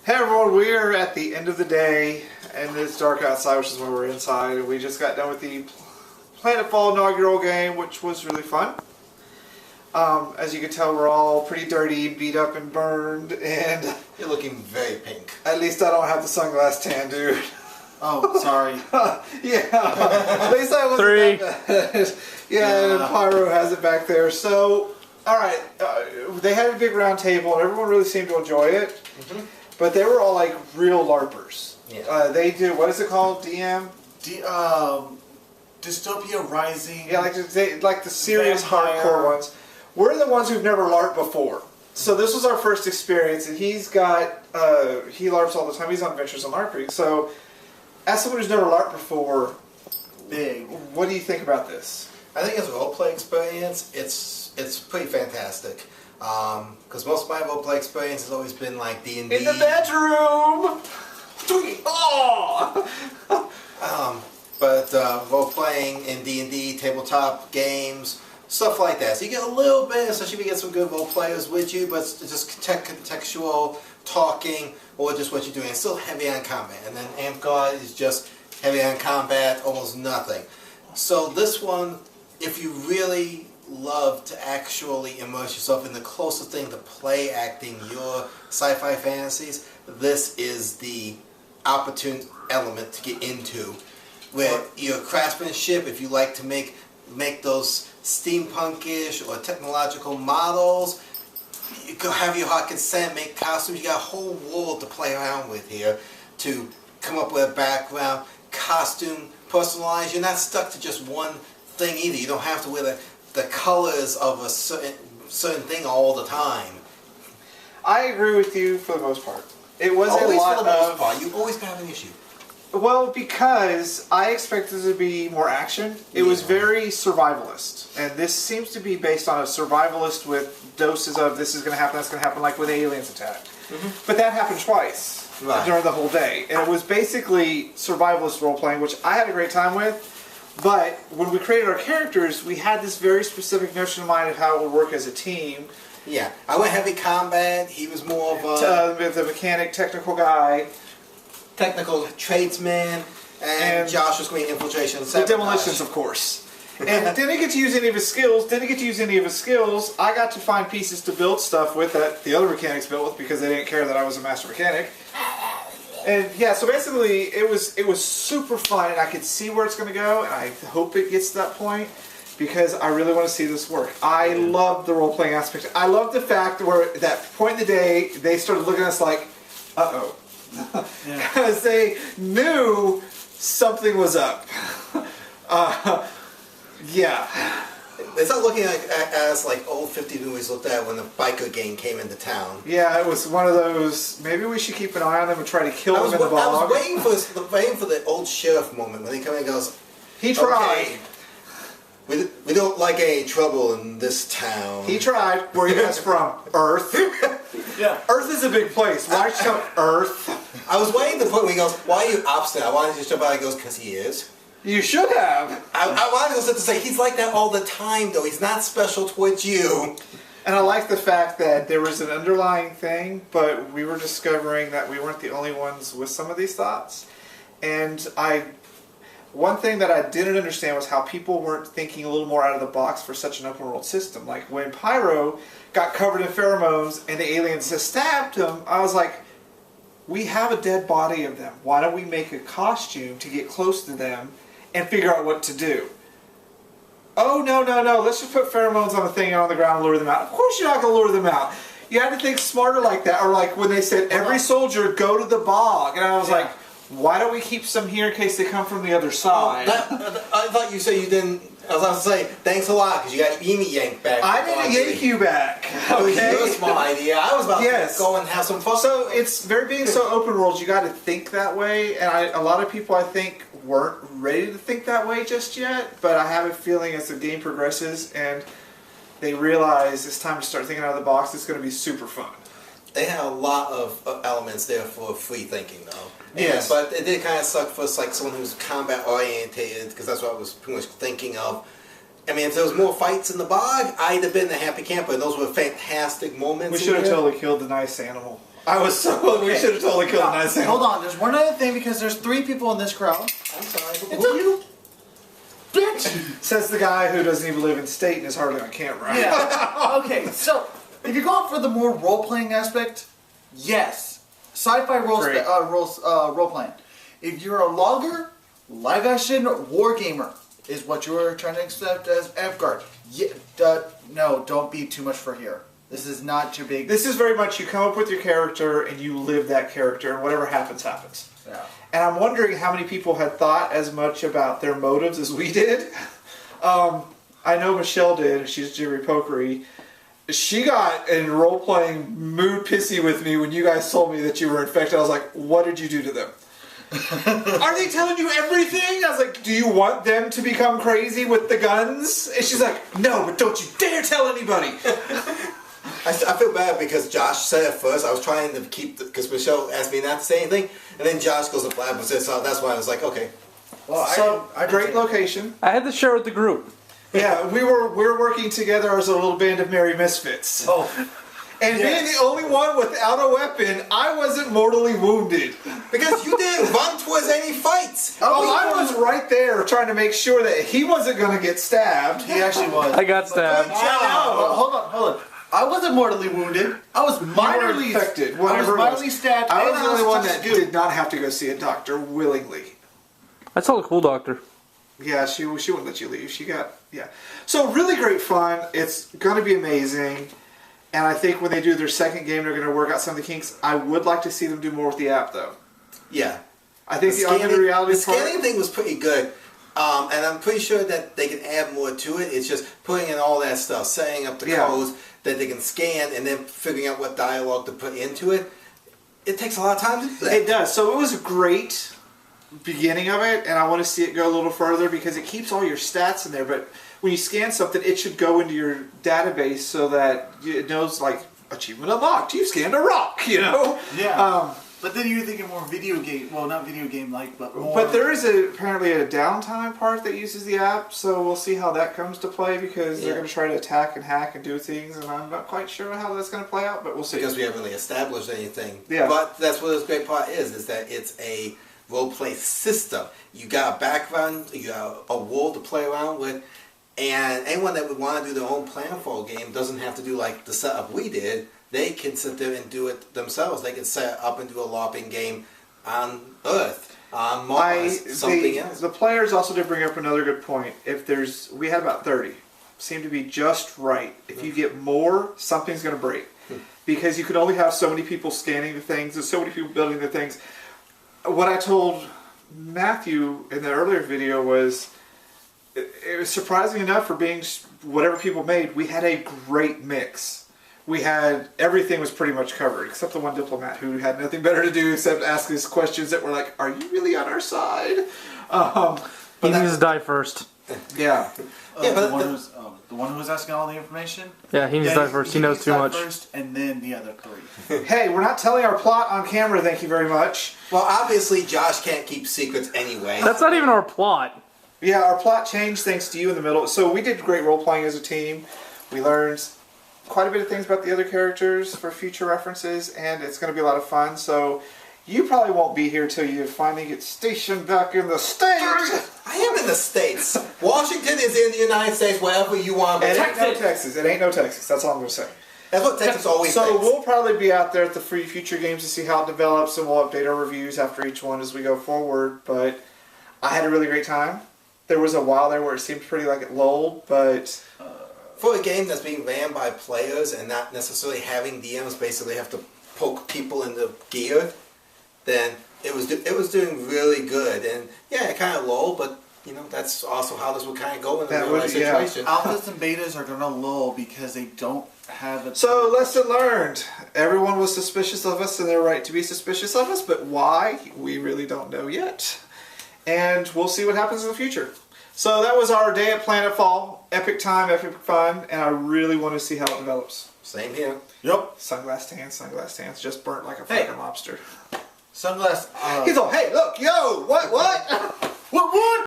Hey everyone, we are at the end of the day, and it's dark outside, which is why we're inside. We just got done with the PlanetFall inaugural game, which was really fun. As you can tell, we're all pretty dirty, beat up, and burned, and... You're looking very pink. At least I don't have the sunglass tan, dude. Oh, sorry. Yeah, at least I wasn't that bad. Yeah, and Pyro has it back there. So, alright, they had a big round table, and everyone really seemed to enjoy it. Mm-hmm. But they were all like real LARPers. Yeah. They do, what is it called? DM? Dystopia Rising. Yeah, like the serious hardcore ones. We're the ones who've never LARPed before. So this was our first experience, and he's got, he LARPs all the time. He's on Adventures on LARPing. So, as someone who's never LARPed before, what do you think about this? I think as a role-play experience, it's pretty fantastic. Because most of my role-play experience has always been like D&D. In the bedroom! But role-playing in D&D, tabletop games, stuff like that. So you get a little bit, especially if you get some good role-players with you, but it's just contextual talking, or just what you're doing. It's still heavy on combat. And then Amphgard is just heavy on combat, almost nothing. So this one, if you really love to actually immerse yourself in the closest thing to play acting your sci-fi fantasies, this is the opportune element to get into. Where your craftsmanship, if you like to make those steampunkish or technological models, you go have your heart consent, make costumes. You got a whole world to play around with here to come up with a background, costume, personalize. You're not stuck to just one thing either. You don't have to wear the colors of a certain thing all the time. I agree with you for the most part. It was always a lot for the most of... part. You always have an issue. Well, because I expected there to be more action. It was very survivalist. And this seems to be based on a survivalist with doses of this is going to happen, that's going to happen, like when aliens attack. Mm-hmm. But that happened twice during the whole day. And it was basically survivalist role-playing, which I had a great time with. But when we created our characters, we had this very specific notion in mind of how it would work as a team. Yeah, I went heavy combat. He was more of a... the mechanic, technical guy. Technical tradesman, and Josh was going infiltration. The demolitions, of course. And didn't get to use any of his skills. I got to find pieces to build stuff with that the other mechanics built with because they didn't care that I was a master mechanic. And yeah, so basically it was super fun, and I could see where it's going to go, and I hope it gets to that point because I really want to see this work. I love the role-playing aspect. I love the fact where at that point in the day they started looking at us like, uh-oh. Because they knew something was up. Yeah. It's not looking at us like old 50 movies looked at when the biker gang came into town. Yeah, it was one of those, maybe we should keep an eye on them and try to kill them in the bog. I was waiting for the old sheriff moment when he comes in and goes, he tried. Okay, we don't like any trouble in this town. He tried. Where are you guys from? Earth? Yeah. Earth is a big place. Why should come Earth? I was waiting to the point where he goes, why are you obstinate? I wanted to just jump out and he goes, because he is. You should have. I wanted to say, he's like that all the time though. He's not special towards you. And I like the fact that there was an underlying thing, but we were discovering that we weren't the only ones with some of these thoughts. And one thing that I didn't understand was how people weren't thinking a little more out of the box for such an open world system. Like when Pyro got covered in pheromones and the aliens just stabbed him, I was like, we have a dead body of them. Why don't we make a costume to get close to them and figure out what to do? Oh, no, let's just put pheromones on the thing and on the ground and lure them out. Of course you're not going to lure them out. You had to think smarter like that. Or like when they said, every soldier go to the bog. And I was like, why don't we keep some here in case they come from the other side? I thought you said you didn't... I was about to say, thanks a lot, because you got Amy yanked back. I didn't yank you back. Okay? It was a small idea. I was about to go and have some fun. So it's being so open world, you got to think that way. And a lot of people, I think, weren't ready to think that way just yet. But I have a feeling as the game progresses and they realize it's time to start thinking out of the box, it's going to be super fun. They had a lot of elements there for free thinking, though. Yes. But it did kind of suck for us, like someone who's combat orientated, because that's what I was pretty much thinking of. I mean, if there was more fights in the bog, I'd have been the happy camper, and those were fantastic moments. We should have totally killed the nice animal. I was so... We should have totally killed a nice animal. Hold on, there's one other thing because there's 3 people in this crowd. I'm sorry. It's you, bitch! Says the guy who doesn't even live in state and is hardly on camera. Yeah. Okay, so if you go for the more role-playing aspect, yes. Sci-fi role-playing. If you're a logger, live-action wargamer is what you're trying to accept as Avgard. Yeah, no, don't be too much for here. This is not your big... This is very much you come up with your character and you live that character and whatever happens, happens. Yeah. And I'm wondering how many people had thought as much about their motives as we did. I know Michelle did. She's Jimmy Pokery. She got in role-playing mood pissy with me when you guys told me that you were infected. I was like, what did you do to them? Are they telling you everything? I was like, do you want them to become crazy with the guns? And she's like, no, but don't you dare tell anybody. I feel bad because Josh said it first. I was trying to keep... Because Michelle asked me not to say anything. And then Josh goes to blab and says, so that's why I was like, okay. Well, so, great location. I had to share with the group. Yeah, we were working together as a little band of merry misfits. Oh. And being the only one without a weapon, I wasn't mortally wounded. Because you didn't run towards any fights. Oh, I was right there trying to make sure that he wasn't going to get stabbed. He actually was. I got stabbed. Hold on. I wasn't mortally wounded. I was minorly infected. I was minorly stabbed. I was the only one that did not have to go see a doctor willingly. I saw the cool doctor. Yeah, she wouldn't let you leave. She got... Yeah. So really great fun. It's going to be amazing. And I think when they do their second game, they're going to work out some of the kinks. I would like to see them do more with the app, though. Yeah. I think the augmented reality the scanning thing was pretty good. And I'm pretty sure that they can add more to it. It's just putting in all that stuff, setting up the codes that they can scan, and then figuring out what dialogue to put into it. It takes a lot of time to do that. It does. So it was a great beginning of it, and I want to see it go a little further because it keeps all your stats in there. But when you scan something, it should go into your database so that it knows, like, achievement unlocked. You scanned a rock, you know? Yeah. But then you're thinking more video game. Well, not video game like, but more. But there is apparently a downtime part that uses the app, so we'll see how that comes to play because they're going to try to attack and hack and do things, and I'm not quite sure how that's going to play out, but we'll see. Because we haven't really established anything. Yeah. But that's what this great part is that it's a role-play system. You got a background, you got a world to play around with, and anyone that would want to do their own PlanetFall game doesn't have to do like the setup we did. They can sit there and do it themselves. They can set up and do a LARPing game on Earth, on Mars, something else. The players also did bring up another good point. We had about 30. Seemed to be just right. If you get more, something's going to break. Because you can only have so many people scanning the things and so many people building the things. What I told Matthew in the earlier video was, it was surprising enough for being whatever people made, we had a great mix. We had, everything was pretty much covered, except the one diplomat who had nothing better to do except ask us questions that were like, are you really on our side? He needs to die first. Yeah. The one who was asking all the information? Yeah, he needs to die first. He knows too much. First, and then the other 3. Hey, we're not telling our plot on camera, thank you very much. Well, obviously Josh can't keep secrets anyway. That's not even our plot. Yeah, our plot changed thanks to you in the middle. So we did great role-playing as a team. We learned quite a bit of things about the other characters for future references, and it's going to be a lot of fun. So you probably won't be here till you finally get stationed back in the States. I am in the States. Washington is in the United States, wherever you want. It ain't no Texas. It ain't no Texas. That's all I'm going to say. That's what Texas always So thinks. we'll probably be out there at the free future games to see how it develops, and we'll update our reviews after each one as we go forward. But I had a really great time. There was a while there where it seemed pretty like it lulled, but for a game that's being ran by players and not necessarily having DMs basically have to poke people in the gear, then it was doing really good. And yeah, it kind of lulled, but you know that's also how this would kind of go in the real life situation. Alphas and betas are going to lull because they don't have a... So, lesson learned. Everyone was suspicious of us, and they're right to be suspicious of us, but why? We really don't know yet. And we'll see what happens in the future. So that was our day at PlanetFall. Epic time, epic fun, and I really want to see how it develops. Same here. Yep. Sunglass tan, just burnt like a fucking lobster. Sunglass... He's all, hey, look, yo, what? What?